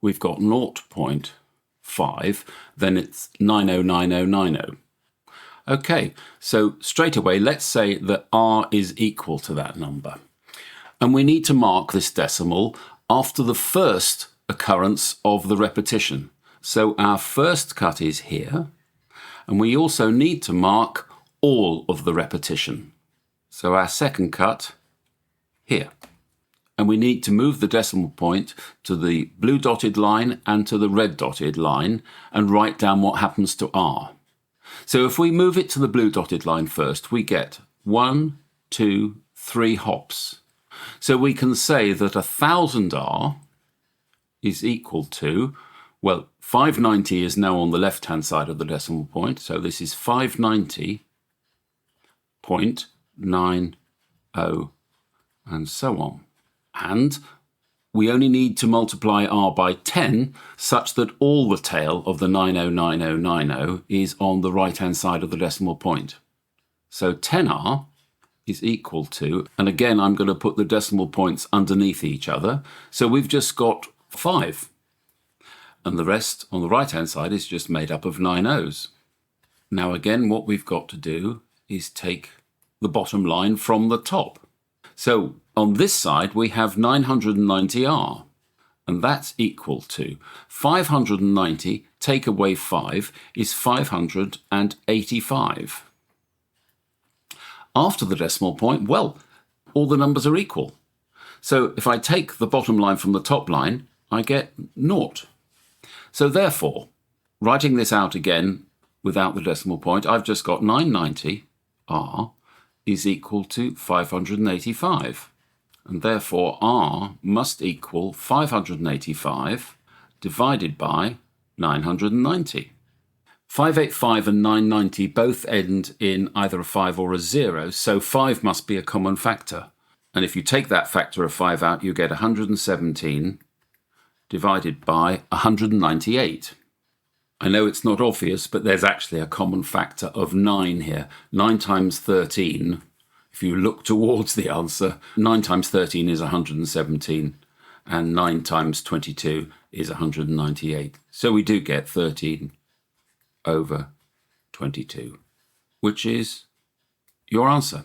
we've got 0.5, then it's 909090. Okay, so straight away, let's say that r is equal to that number. And we need to mark this decimal after the first occurrence of the repetition. So our first cut is here, and we also need to mark all of the repetition. So our second cut here. And we need to move the decimal point to the blue dotted line and to the red dotted line and write down what happens to r. So if we move it to the blue dotted line first, we get 1, 2, 3 hops. So we can say that 1000r is equal to, well, 590 is now on the left-hand side of the decimal point, so this is 590.90 and so on. And we only need to multiply r by 10 such that all the tail of the 909090 is on the right-hand side of the decimal point. So 10r is equal to, and again I'm going to put the decimal points underneath each other, so we've just got 5. And the rest on the right-hand side is just made up of 9 O's. Now again, what we've got to do is take the bottom line from the top. So on this side we have 990r, and that's equal to 590 take away 5 is 585. After the decimal point, well, all the numbers are equal. So if I take the bottom line from the top line, I get 0. So therefore, writing this out again without the decimal point, I've just got 990r is equal to 585. And therefore r must equal 585 divided by 990. 585 and 990 both end in either a 5 or a 0, so 5 must be a common factor. And if you take that factor of 5 out, you get 117 divided by 198. I know it's not obvious, but there's actually a common factor of 9 here. 9 times 13, if you look towards the answer, 9 times 13 is 117, and 9 times 22 is 198. So we do get 13 over 22, which is your answer.